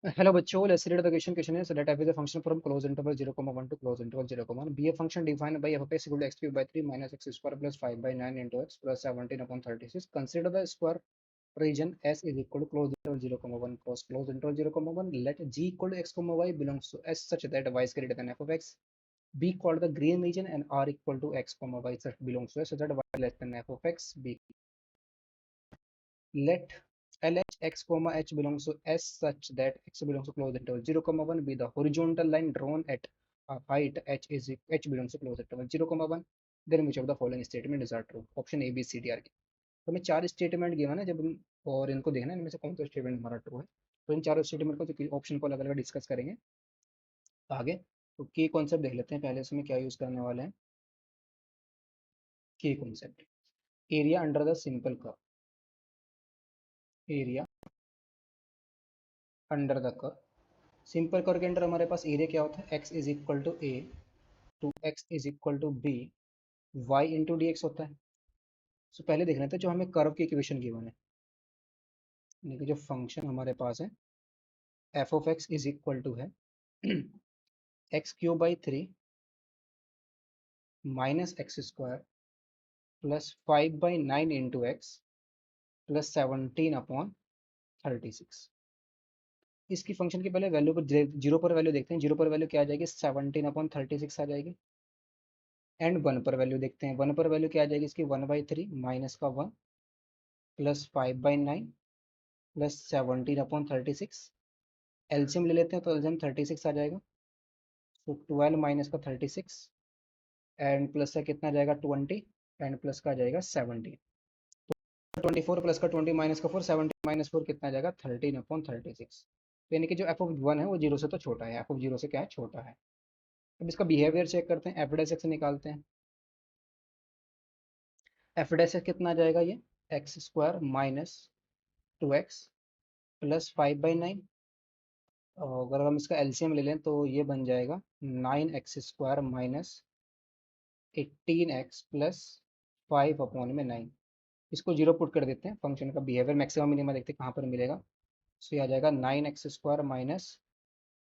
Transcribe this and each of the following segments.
Hello बच्चों, let's read the question is let f is a function from close interval 0, 1 to close interval 0, 1. Be a function defined by f of x equal to x cube by 3 minus x square plus 5 by 9 into x plus 17 upon 36. Consider the square region S is equal to close interval 0, 1 close interval 0, 1. Let g equal to x, y belongs to S such that y is greater than f of x. Be called the green region and R equal to x, y such belongs to S such that y is less than f of x. B. Let LH comma h belongs to S such that x belongs to closed interval 0, 1 be the horizontal line drawn at a height h belongs to closed interval 0, 1. Then which of the following statement is are true? Option A, B, C, D, R. तो हमें चार statement given है जब हम और इनको देखना है इनमें से कौन सा स्टेटमेंट हमारा ट्रू है। तो इन चारों स्टेटमेंट को ऑप्शन को अलग अलग डिस्कस करेंगे आगे। तो की कॉन्सेप्ट देख लेते हैं पहले, इसमें क्या यूज करने वाले हैं। की concept, area under the simple curve, area under the curve. Simple curve के अंदर हमारे पास एरिया क्या होता है, x is equal to a to x is equal to b y into d x होता है। सो पहले देख लेते हैं जो हमें कर्व की इक्वेशन गिवन है, यानी कि जो फंक्शन हमारे पास है f of x is equal to है x cube by 3 minus x square plus 5/9 into x plus 17 upon 36। इसकी फंक्शन की पहले वैल्यू पर जीरो पर वैल्यू देखते हैं। जीरो पर वैल्यू क्या आ जाएगी, 17/36 आ जाएगी। एंड वन पर वैल्यू देखते हैं। वन पर वैल्यू क्या आ जाएगी इसकी, 1/3 माइनस का 1 प्लस 5/9 प्लस 17/36। एलसीएम ले लेते हैं तो एलसीएम 36 आ जाएगा। तो 12 माइनस का 36 एंड प्लस का कितना जाएगा 20 एंड प्लस का आ जाएगा 17। 24 प्लस का 20 माइनस का 4, 17 माइनस 4 कितना जाएगा 13/36। तो यानी कि जो एफ ऑफ 1 है वो जीरो से तो छोटा है, एफ ऑफ जीरो से क्या है, छोटा है। अब इसका बिहेवियर चेक करते हैं, एफ डैश एक्स निकालते हैं। एफ डैश एक्स कितना आ जाएगा, ये x square minus 2x plus 5/9। अगर हम इसका एलसीएम ले लें तो ये बन जाएगा 9x² माइनस 18x प्लस 5/9। इसको जीरो पुट कर देते हैं। फंक्शन का बिहेवियर मैक्सिमम मिनिमम देखते हैं कहाँ पर मिलेगा। सो ये आ जाएगा 9x² minus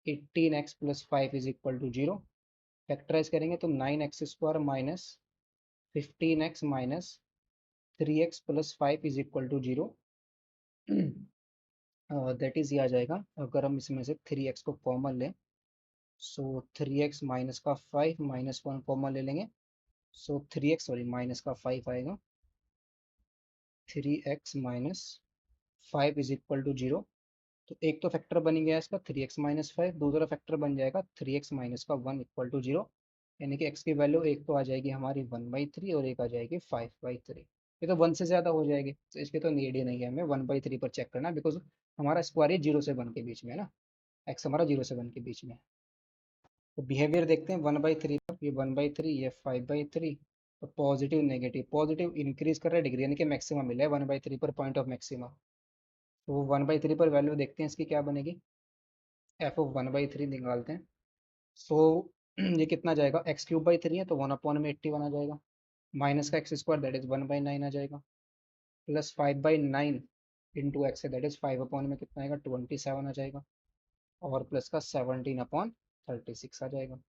18x plus 5 is equal to zero. Factorise करेंगे तो 9x² minus 15x minus 3x plus 5 is equal to zero. That is ये आ जाएगा, अगर हम इसमें से 3x को कॉमन लें सो 3x माइनस का 5 माइनस 1 कॉमन ले लेंगे। सो 3x सॉरी माइनस का 5 आएगा। 3x minus 5 is equal to zero. तो एक तो फैक्टर बन गया इसका 3x-5, दूसरा फैक्टर बन जाएगा 3x माइनस का 1 इक्वल टू जीरो। यानी कि x की वैल्यू एक तो आ जाएगी हमारी 1/3 और एक आ जाएगी 5/3। ये तो 1 से ज़्यादा हो जाएगी तो इसके तो नीड ही नहीं है हमें 1/3 पर चेक करना, बिकॉज हमारा स्क्वायर ही 0 से 1 के बीच में है ना, x हमारा 0 से 1 के बीच में है। तो बिहेवियर देखते हैं 1/3 पर, ये 1/3 ये 5/3। तो पॉजिटिव नेगेटिव, पॉजिटिव इंक्रीज कर रहा है डिग्री, यानी कि मैक्सिमम मिला है 1/3 पर, पॉइंट ऑफ मैक्सिमम। तो 1/3 पर वैल्यू देखते हैं इसकी क्या बनेगी, एफ ऑफ 1/3 निकालते हैं। सो ये कितना जाएगा, x³/3 है तो 1/81 आ जाएगा, माइनस का x² दैट इज 1/9 आ जाएगा, प्लस 5/9 इंटू एक्स है दैट इज 5 में कितना आएगा 27 आ जाएगा, और प्लस का 17/36 आ जाएगा।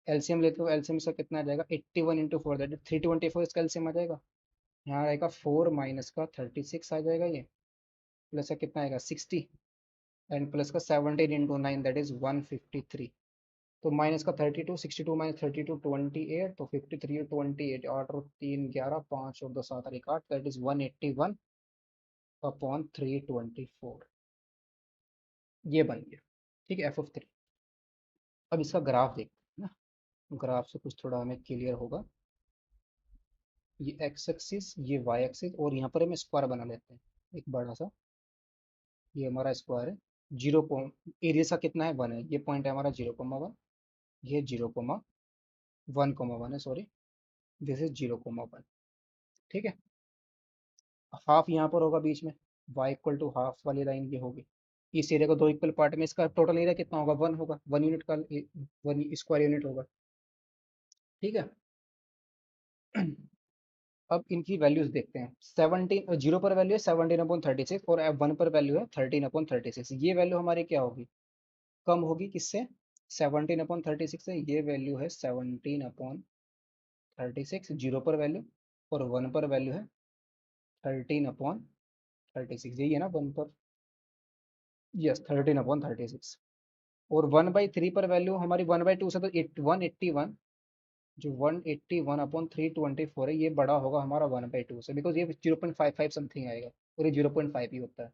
एलसीएम लेते हो, एलसीएम से कितना आ जाएगा 81 इंटू 4 दैट इज 324 इसका एलसीएम आ जाएगा। यहाँ आएगा 4 माइनस का 36 आ जाएगा ये, प्लस का कितना आएगा 60 एंड प्लस का 17 इंटू 9 दैट इज 153। तो माइनस का 32, 62 माइनस 32 28, तो 53 और 28, 8 और 3 11, 5 और 2 7 और 1 8 दैट इज 181/324। ये बन गया, ठीक है, एफ ऑफ 3। अब इसका ग्राफ देखते हैं ना, ग्राफ से कुछ थोड़ा हमें क्लियर होगा। ये एक्स एक्सिस, ये वाई एक्सिस, और यहाँ पर हम स्क्वायर बना लेते हैं एक बड़ा सा। ये हमारा स्क्वायर है, जीरो एरिया का कितना है 1 है, ये पॉइंट है हमारा 0,1, ये 0,1,1 है सॉरी, दिस इज 0,1। ठीक है, हाफ यहाँ पर होगा बीच में, y इक्वल टू हाफ वाली लाइन ये होगी। इस एरिया को दो इक्वल पार्ट में, इसका टोटल एरिया कितना होगा 1 होगा, 1 यूनिट का 1 स्क्वायर यूनिट होगा। ठीक है अब इनकी वैल्यूज देखते हैं। 17 जीरो पर वैल्यू है 17/36 और 1 पर वैल्यू है 13/36। ये वैल्यू हमारी क्या होगी, कम होगी किससे, 17/36 से। ये वैल्यू है 17/36 जीरो पर वैल्यू, और 1 पर वैल्यू है 13/36। यही है ना 1 पर, यस 13/36। और 1/3 पर वैल्यू हमारी 1/2 से, तो 181, जो 181/324 है, ये बड़ा होगा हमारा 1/2 से, बिकॉज ये 0.55 समथिंग आएगा और ये 0.5 ही होता है।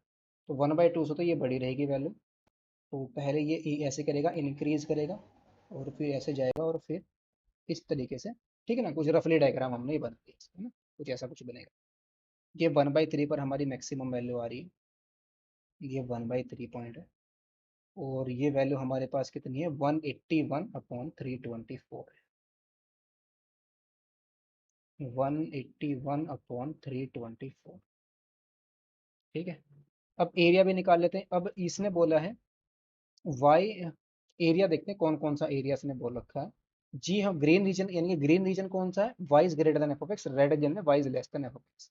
तो 1/2 से तो ये बड़ी रहेगी वैल्यू। तो पहले ये ऐसे करेगा, इंक्रीज करेगा, और फिर ऐसे जाएगा, और फिर इस तरीके से। ठीक है ना, कुछ रफली डायग्राम हमने ये बना दिया इसका, है ना, कुछ ऐसा कुछ बनेगा। ये 1/3 पर हमारी मैक्सिमम वैल्यू आ रही है, ये 1/3 पॉइंट है। और ये वैल्यू हमारे पास कितनी है, 181/324 है, 181/324। ठीक है। अब एरिया भी निकाल लेते हैं। अब इसने बोला है वाई, एरिया देखते हैं कौन कौन सा एरिया इसने बोल रखा है। जी हाँ, ग्रीन रीजन, यानी कि ग्रीन रीजन कौन सा है, y is greater than f of x, red region में y is less than f of x.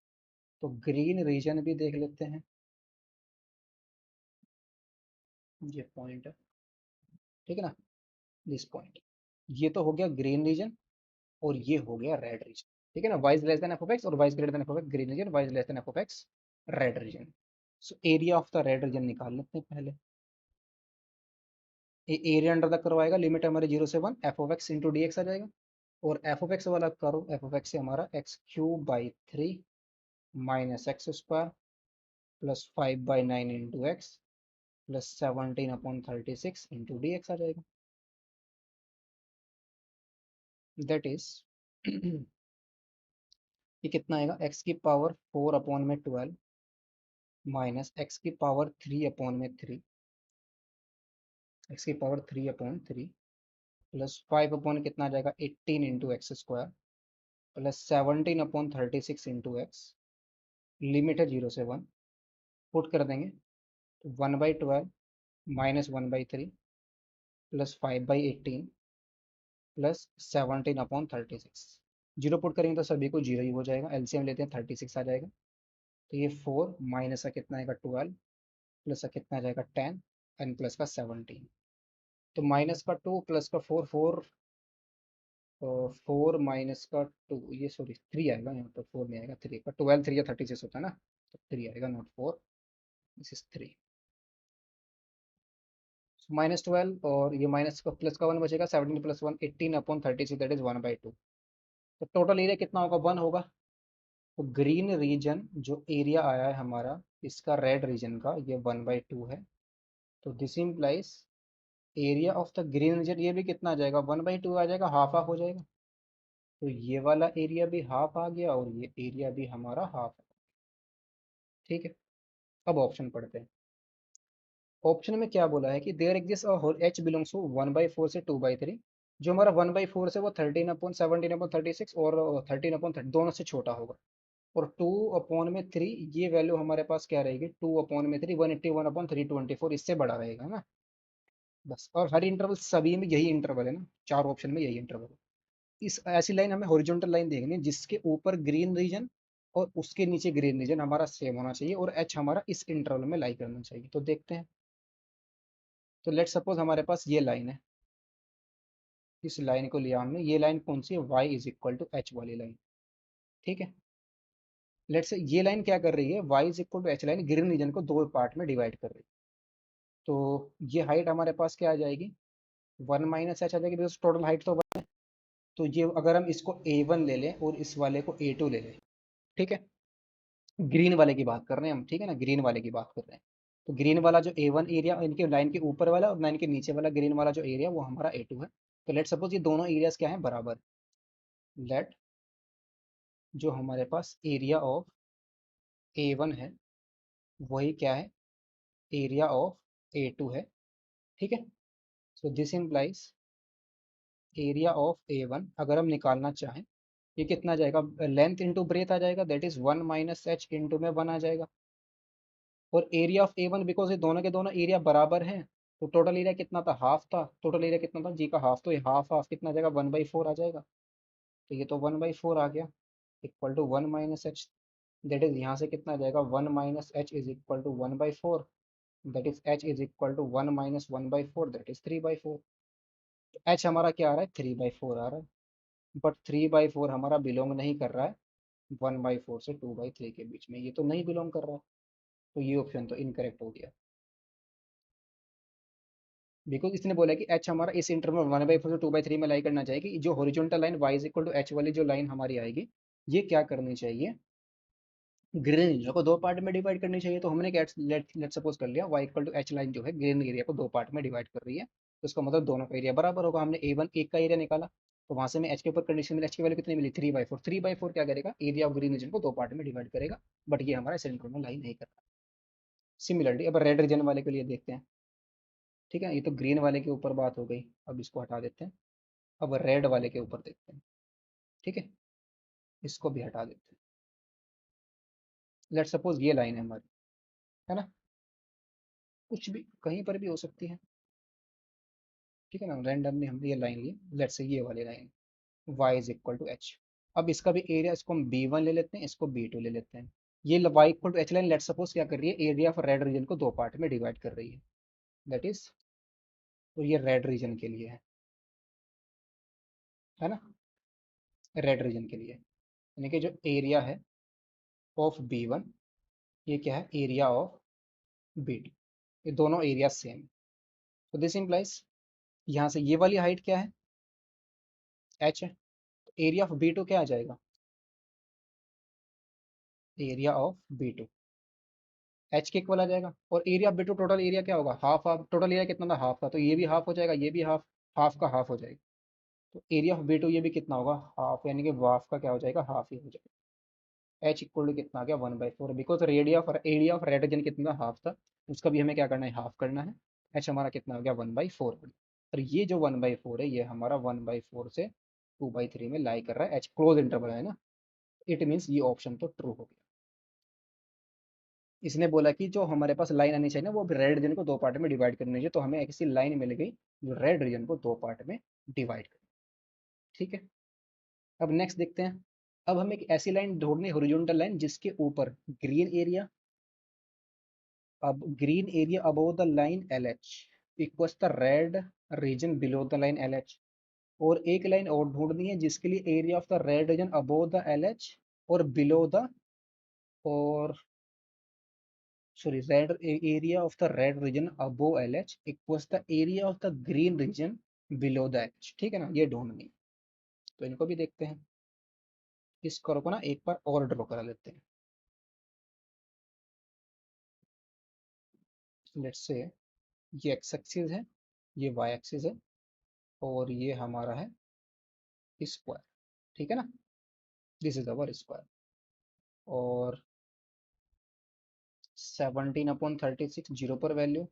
तो ग्रीन रीजन भी देख लेते हैं, ये पॉइंट है, ठीक है ना, दिस पॉइंट। ये तो हो गया ग्रीन रीजन, और ये हो गया रेड रीजन। ठीक है ना, y is less than f of x और y is greater than f of x, green region, y is less than f of x, red region. So area of the red region निकाल लेते हैं पहले। ये area under the curve आएगा, limit हमारे 0 से 1, f of x into d x आ जाएगा। और एफ ऑफ एक्स वाला करो, एफ ऑफ एक्स से हमारा x³ minus x square plus 5/9 into x plus 17/36 into d x आ जाएगा। दैट इज ये कितना आएगा, x⁴ minus x⁻³ x⁻³ plus 5 कितना आ जाएगा 18 into x square plus 17/36 into x, limit है 0 से 1, पुट कर देंगे तो 1/12 minus 1/3 plus 5/18 plus 17/36। Zero put करेंगे तो सभी को जीरो ही हो जाएगा, एलसीएम लेते हैं 36 आ जाएगा। तो ये 4 माइनस का कितना आएगा 12 प्लस का कितना आ जाएगा 10 एंड प्लस का 17। तो माइनस का 2 प्लस का 4, 4 माइनस का 2, ये सॉरी 3 आएगा यहाँ पर, 4 नहीं आएगा, 3 का 12 3 या 36 होता है ना, तो 3 आएगा नॉट 4, दिस इज 3। -12 और ये माइनस का प्लस का 1 बचेगा, 17 प्लस 1 18/36, दैट इज 1/2। तो टोटल एरिया कितना होगा, 1 होगा। तो ग्रीन रीजन जो एरिया आया है हमारा इसका, रेड रीजन का, ये 1/2 है। तो this implies area of the green region, ये भी कितना आ जाएगा 1/2 आ जाएगा, हाफ हाफ हो जाएगा। तो ये वाला एरिया भी हाफ आ गया और ये एरिया भी हमारा हाफ। ठीक है। अब ऑप्शन पढ़ते हैं। ऑप्शन में क्या बोला है कि there exist a whole h belongs to 1/4 से 2/3। जो हमारा 1/4 से वो 13/17/36 और 13/30 दोनों से छोटा होगा। और 2/3 ये वैल्यू हमारे पास क्या रहेगी, 2/3 181/324 इससे बड़ा रहेगा ना, बस। और हर इंटरवल सभी में यही इंटरवल है ना, चार ऑप्शन में यही इंटरवल है। इस ऐसी लाइन हमें हॉरिजॉन्टल लाइन देखनी है जिसके ऊपर ग्रीन रीजन और उसके नीचे ग्रीन रीजन हमारा सेम होना चाहिए, और एच हमारा इस इंटरवल में लाई करना चाहिए। तो देखते हैं। तो लेट सपोज हमारे पास ये लाइन है, इस लाइन को लिया हमने, ये लाइन कौन सी है, y is equal to h वाली लाइन। ठीक है। लेट से ये लाइन क्या कर रही है, y is equal to h line green region को दो पार्ट में डिवाइड कर रही है। तो ये हाइट हमारे पास क्या आ जाएगी, 1 - h आ जाएगी, बिकॉज टोटल हाइट तो 1 है। तो ये अगर हम इसको a1 ले लें और इस वाले को a2 ले लें, ठीक है, ग्रीन वाले की बात कर रहे हैं हम, ठीक है ना, ग्रीन वाले की बात कर रहे हैं। तो ग्रीन वाला जो A1 एरिया, इनके लाइन के ऊपर वाला और लाइन के नीचे वाला ग्रीन वाला जो एरिया, वो हमारा A2 है। तो लेट सपोज ये दोनों एरियाज क्या है, बराबर। लेट जो हमारे पास एरिया ऑफ A1 है वही क्या है, एरिया ऑफ A2 है। ठीक है। So this implies area of A1 अगर हम निकालना चाहें, ये कितना जाएगा, लेंथ इंटू ब्रेथ आ जाएगा, दैट इज 1 - h इंटू में 1 आ जाएगा। और एरिया ऑफ A1 बिकॉज ये दोनों के दोनों एरिया बराबर हैं, तो टोटल एरिया कितना था, हाफ था। टोटल एरिया कितना था जी का हाफ, तो ये हाफ हाफ कितना आ जाएगा, 1/4 आ जाएगा। तो ये तो 1/4 आ गया। Equal to 1 - h, that is यहाँ से कितना आ जाएगा, 1 - h is equal to 1/4, that is h is equal to 1 - 1/4, that is 3/4। h हमारा क्या आ रहा है, 3/4 आ रहा है, बट 3/4 हमारा बिलोंग नहीं कर रहा है 1/4 से 2/3 के बीच में, ये तो नहीं बिलोंग कर रहा है, तो ये ऑप्शन तो इनकरेक्ट हो गया। बिकॉज इसने बोला कि एच हमारा इस इंटरवल 1/4 से 2/3 में लाई करना चाहिए, कि जो horizontal line y is equal to h वाली जो लाइन हमारी आएगी, ये क्या करनी चाहिए, ग्रीन एरिया को दो पार्ट में डिवाइड करनी चाहिए। तो हमने क्या लेट सपोज कर लिया y equal to h line जो है ग्रीन एरिया को दो पार्ट में डिवाइड कर रही है, तो इसका मतलब दोनों का एरिया बराबर होगा। हमने A1 एक का एरिया निकाला, तो वहां से हमें एच के ऊपर कंडीशन मिली, एच की वैल्यू कितनी मिली, 3/4। 3/4 क्या करेगा, एरिया ऑफ ग्रीन रीजन को दो पार्ट में डिवाइड करेगा, बट ये हमारा सेंटर में लाई नहीं करता। सिमिलरली अब रेड रीजन वाले के लिए देखते हैं। ठीक है, ये तो ग्रीन वाले के ऊपर बात हो गई, अब इसको हटा देते हैं। अब रेड वाले के ऊपर देखते हैं। ठीक है, इसको भी हटा देते हैं। लेट सपोज ये लाइन है हमारी, है ना, कुछ भी कहीं पर भी हो सकती है। ठीक है ना, रैंडमली हमने ये लाइन ली, लेट से ये वाली line y is equal to h. अब इसका भी एरिया, इसको हम b1 ले लेते हैं, इसको b2 ले लेते हैं। ये y equal to h line let suppose क्या कर रही है, एरिया ऑफ रेड रीजन को दो पार्ट में डिवाइड कर रही है, दैट इज, तो ये रेड रीजन के लिए है ना, रेड रीजन के लिए, यानी कि जो एरिया है ऑफ b1, ये क्या है, एरिया ऑफ b2, ये दोनों एरिया सेम। तो दिस इम्प्लाइज यहाँ से ये वाली हाइट क्या है, h है, एरिया ऑफ b2 क्या आ जाएगा, एरिया ऑफ b2 एच के इक्वल आ जाएगा। और area of b2 total area क्या होगा, हाफ हाफ, टोटल एरिया कितना था, हाफ था, तो ये भी हाफ हो जाएगा, ये भी हाफ, हाफ का हाफ हो जाएगा। तो एरिया ऑफ b2 ये भी कितना होगा, हाफ, यानी कि हाफ का क्या हो जाएगा, हाफ ही हो जाएगा। एच इक्वल टू कितना आ गया, 1/4, because area of red reason कितना, हाफ था, उसका भी हमें क्या करना है, हाफ करना है। एच हमारा कितना हो गया, 1/4। और ये जो 1/4 है, ये हमारा 1/4 से 2/3 में लाई कर रहा है, एच क्लोज इंटरवल है ना, इट मीन्स ये ऑप्शन तो ट्रू हो गया। इसने बोला कि जो हमारे पास लाइन आनी चाहिए ना, वो रेड रीजन को दो पार्ट में डिवाइड करनी चाहिए, तो हमें ऐसी लाइन मिल गई जो रेड रीजन को दो पार्ट में डिवाइड करे। ठीक है, अब नेक्स्ट देखते हैं। अब हमें एक ऐसी लाइन ढूंढनी, हॉरिजॉन्टल लाइन जिसके ऊपर ग्रीन एरिया, अब green area above the line L H equals the red region below the line L H. और एक लाइन और ढूंढनी है जिसके लिए area of the red region above the L H और बिलो द, और sorry, red area of the red region above LH equals the area of the green region below the LH। ठीक है ना, ये ढूंढनी है। तो इनको भी देखते हैं, इस कर्व को ना एक बार और ड्रॉ करा लेते हैं। लेट्स से ये एक्स एक्सिस है, ये वाई एक्सिस है, और ये हमारा है स्क्वायर। ठीक है ना, दिस इज अवर स्क्वायर। और 17/36 जीरो पर वैल्यू,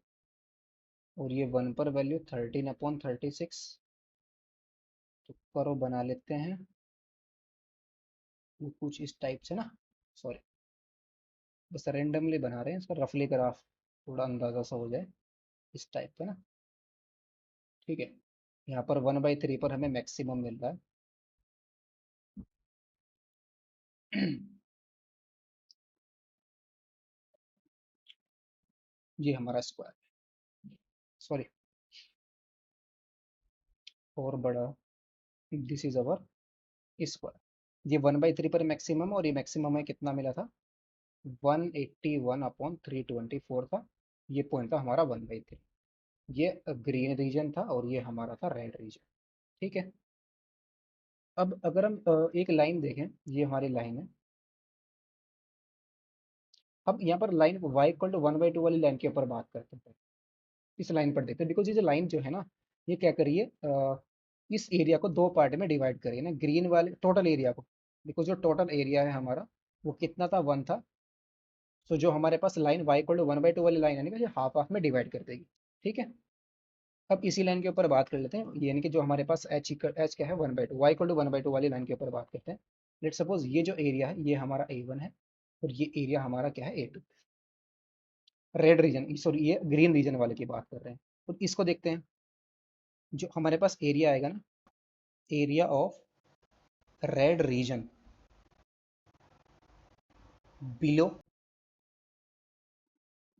और ये 1 पर वैल्यू 13/36। तो कर्व बना लेते हैं, ये कुछ इस टाइप से ना, सॉरी, बस रेंडमली बना रहे हैं इसका रफली ग्राफ, थोड़ा अंदाजा सा हो जाए इस टाइप का ना। ठीक है, यहाँ पर 1/3 पर हमें मैक्सिमम मिल रहा है। ये हमारा स्क्वायर, सॉरी, और बड़ा, दिस इज अवर स्क्वायर। ये 1/3 पर मैक्सिमम, और ये मैक्सिमम है कितना मिला था, 181/324 था। ये पॉइंट था हमारा 1/3। ये ग्रीन रीजन था और ये हमारा था रेड रीजन। ठीक है, अब अगर हम एक लाइन देखें, ये हमारी लाइन है। अब यहाँ पर लाइन y इक्वल टू 1/2 वाली लाइन के ऊपर बात करते हैं, इस लाइन पर देखते हैं। बिकॉज ये जो लाइन जो है ना, ये क्या करिए, इस एरिया को दो पार्ट में डिवाइड करिए ना, ग्रीन वाले टोटल एरिया को। बिकॉज जो टोटल एरिया है हमारा, वो कितना था, 1 था। तो जो हमारे पास लाइन y इक्वल टू 1/2 वाली लाइन है ना, ये हाफ हाफ में डिवाइड कर देगी। ठीक है, अब इसी लाइन के ऊपर बात कर लेते हैं, यानी कि जो हमारे पास एच क्या है, 1/2, y इक्वल टू 1/2 वाली लाइन के ऊपर बात करते हैं। लेट सपोज ये जो एरिया है, ये हमारा A1 है, और ये एरिया हमारा क्या है, A2। रेड रीजन, सॉरी, ये ग्रीन रीजन वाले की बात कर रहे हैं। तो इसको देखते हैं, जो हमारे पास एरिया आएगा ना, area of red region below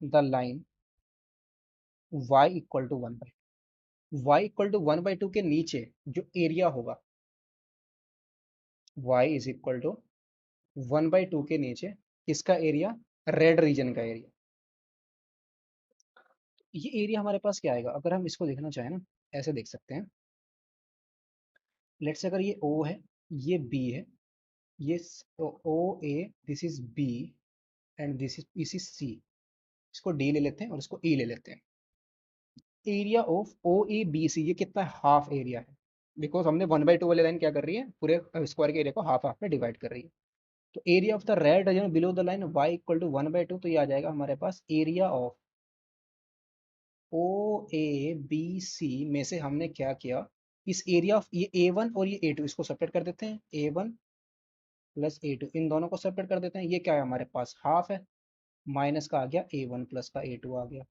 the line y equal to 1/2, y equal to 1/2 के नीचे जो एरिया होगा, y इज इक्वल टू 1/2 के नीचे किसका एरिया, रेड रीजन का एरिया। ये एरिया हमारे पास क्या आएगा, अगर हम इसको देखना चाहें ना, ऐसे देख सकते हैं। लेट्स से अगर ये O है, ये B है, ये O A, this is B and this is C। इसको D ले लेते हैं और इसको E ले लेते हैं। Area of O A B C, ये कितना है, हाफ एरिया है। बिकॉज हमने 1/2 वाली लाइन क्या कर रही है, पूरे स्क्वायर के एरिया को हाफ हाफ में डिवाइड कर रही है। तो area of the red region below the line y equal to 1/2, तो ये आ जाएगा हमारे पास area of O A B C में से हमने क्या किया, इस एरिया ऑफ ये A1 और ये A2, इसको सेपरेट कर देते हैं। A1 प्लस A2, इन दोनों को सेपरेट कर देते हैं। ये क्या है हमारे पास, हाफ है, माइनस का आ गया A1 प्लस का A2 आ गया।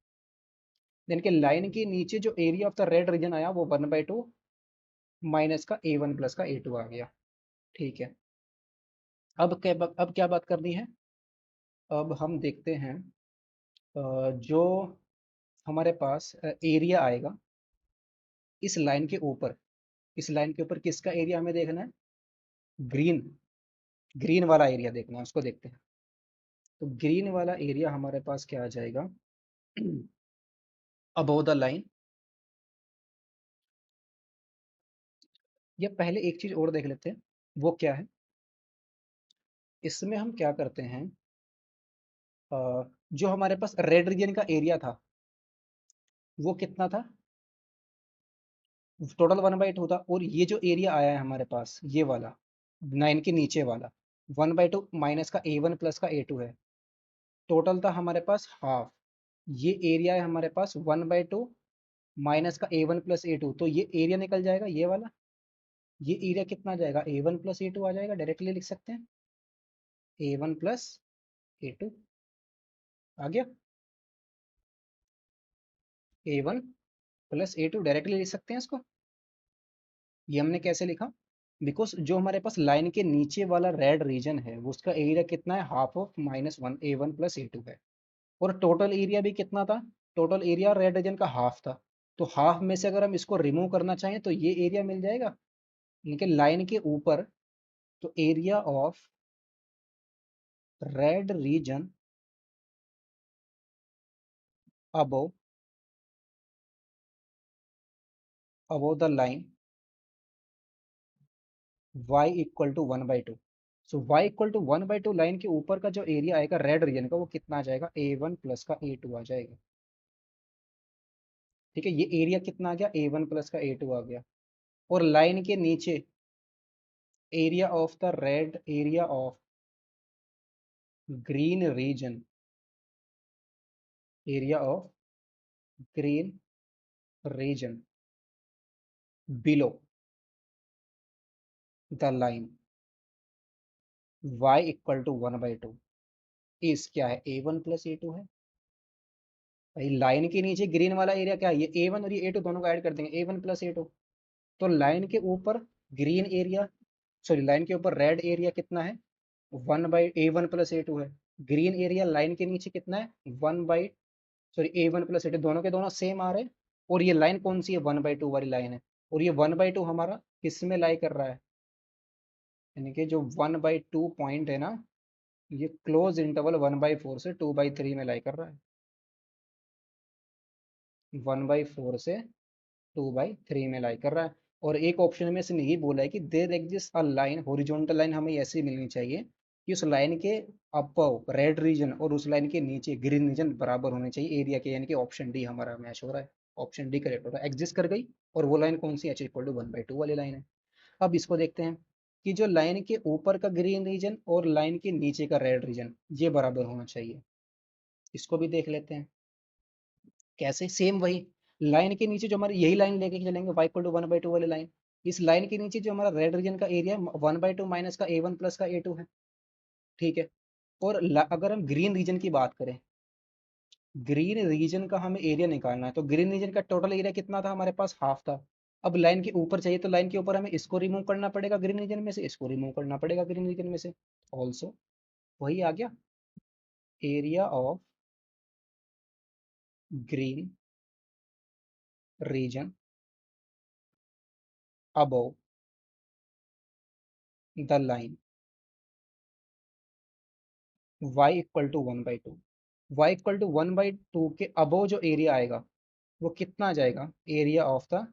देन के लाइन के नीचे जो area of the red reason आया वो 1/2 माइनस का A1 प्लस का A2 आ गया। ठीक है, अब क्या बात करनी है, अब हम देखते हैं जो हमारे पास एरिया आएगा इस लाइन के ऊपर, इस लाइन के ऊपर किसका एरिया हमें देखना है, ग्रीन, ग्रीन वाला एरिया देखना है, उसको देखते हैं। तो ग्रीन वाला एरिया हमारे पास क्या आ जाएगा, अबव द लाइन। या पहले एक चीज और देख लेते हैं, वो क्या है, इसमें हम क्या करते हैं, जो हमारे पास रेड रीजन का एरिया था वो कितना था, टोटल 1/2 था। और ये जो एरिया आया है हमारे पास, ये वाला 9 के नीचे वाला, 1/2 माइनस का A1 प्लस का A2 है, टोटल था हमारे पास हाफ। ये एरिया है हमारे पास 1/2 माइनस का A1 प्लस A2, तो ये एरिया निकल जाएगा ये वाला। ये एरिया कितना आ जाएगा, A1 प्लस A2 आ जाएगा, डायरेक्टली लिख सकते हैं A1 प्लस A2 आ गया। A1 प्लस A2 डायरेक्टली लिख सकते हैं इसको। ये हमने कैसे लिखा, बिकॉज जो हमारे पास लाइन के नीचे वाला रेड रीजन है वो उसका एरिया कितना है, half of -1 A1 plus A2 है। और टोटल एरिया भी कितना था, टोटल एरिया रेड रीजन का हाफ था। तो हाफ में से अगर हम इसको रिमूव करना चाहें तो ये एरिया मिल जाएगा, लेकिन लाइन के ऊपर, तो area of red region above above the line y equal to 1/2। So y equal to 1/2 line के ऊपर का जो एरिया आएगा रेड रीजन का वो कितना आ जाएगा, A1 प्लस का A2 आ जाएगा। ठीक है, ये एरिया कितना आ गया, A1 प्लस का A2 आ गया। और लाइन के नीचे area of the red, area of green region, area of green region below the line y equal to 1/2 is क्या है, A1 प्लस A2 है। भाई लाइन के नीचे ग्रीन वाला एरिया क्या है, ये A1 और ये A2 दोनों को ऐड कर देंगे, A1 प्लस A2। तो लाइन के ऊपर ग्रीन एरिया, सॉरी लाइन के ऊपर रेड एरिया कितना है, 1/A1 प्लस A2 है। ग्रीन एरिया लाइन के नीचे कितना है, 1/A1 प्लस A2, दोनों के दोनों सेम आ रहे हैं। और ये लाइन कौन सी है, 1/2 वाली लाइन है। और ये 1/2 हमारा किस में लाई कर रहा है, यानी कि जो 1/2 पॉइंट है ना, ये क्लोज इंटरवल 1/4 से 2/3 में लाई कर रहा है, 1/4 से 2/3 में लाई कर रहा है। और एक ऑप्शन में इसने ये बोला है कि there exist a line, horizontal line हमें ऐसी मिलनी चाहिए कि उस लाइन के अबव रेड रीजन और उस लाइन के नीचे ग्रीन रीजन बराबर होने चाहिए एरिया के, यानी कि ऑप्शन डी हमारा मैच हो रहा है। ऑप्शन डी करेक्ट हो रहा है, एग्जिस्ट कर गई। और वो लाइन कौन सी, h इक्वल टू 1/2 वाली लाइन है। अब इसको देखते हैं कि जो लाइन के ऊपर का ग्रीन रीजन और लाइन के नीचे का रेड रीजन ये बराबर होना चाहिए। इसको भी देख लेते हैं कैसे, सेम वही लाइन के नीचे जो हमारे, यही लाइन लेके चलेंगे y इक्वल टू 1/2 वाली लाइन। इस लाइन के नीचे जो हमारा रेड रीजन का एरिया 1/2 माइनस का A1 प्लस का A2 है। ठीक है, और अगर हम ग्रीन रीजन की बात करें, ग्रीन रीजन का हमें एरिया निकालना है, तो ग्रीन रीजन का टोटल एरिया कितना था हमारे पास, हाफ था। अब लाइन के ऊपर चाहिए तो लाइन के ऊपर हमें इसको रिमूव करना पड़ेगा ग्रीन रीजन में से, इसको रिमूव करना पड़ेगा ग्रीन रीजन में से, ऑल्सो वही आ गया। Area of green region above the line y equal to 1/2। y equal to 1/2 के अबव जो एरिया आएगा वो कितना आ जाएगा, area of the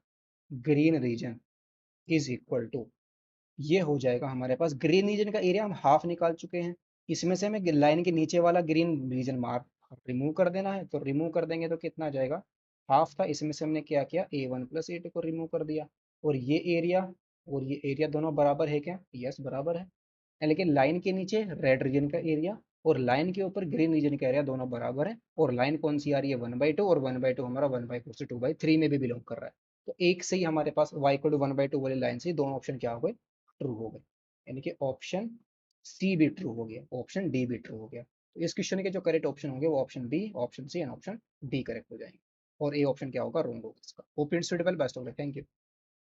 green region is equal to, ये हो जाएगा हमारे पास ग्रीन रीजन का एरिया हम हाफ निकाल चुके हैं। इसमें से हमें लाइन के नीचे वाला ग्रीन रीजन मार्क रिमूव कर देना है, तो रिमूव कर देंगे तो कितना आ जाएगा, हाफ था। इसमें से हमने क्या किया, A1 + A2 को रिमूव कर दिया। और ये एरिया और ये एरिया दोनों बराबर है क्या, यस बराबर है। लेकिन लाइन के नीचे रेड रीजन का एरिया और लाइन के ऊपर ग्रीन रीजन का एरिया दोनों बराबर है। और लाइन कौन सी आ रही है, 1/2, और 1/2 हमारा 1/4 से 2/3 में भी बिलोंग कर रहा है। तो एक से ही हमारे पास y = 1/2 वाली लाइन से दोनों ऑप्शन क्या हो गए, ट्रू हो गए। यानी कि ऑप्शन सी भी ट्रू हो गया, ऑप्शन डी भी ट्रू हो गया। तो इस क्वेश्चन के जो करेक्ट ऑप्शन होंगे वो option B, option C and option D correct हो जाएंगे। और ए ऑप्शन क्या होगा, रॉन्ग होगा इसका। Hope it's suitable, best of luck, thank you.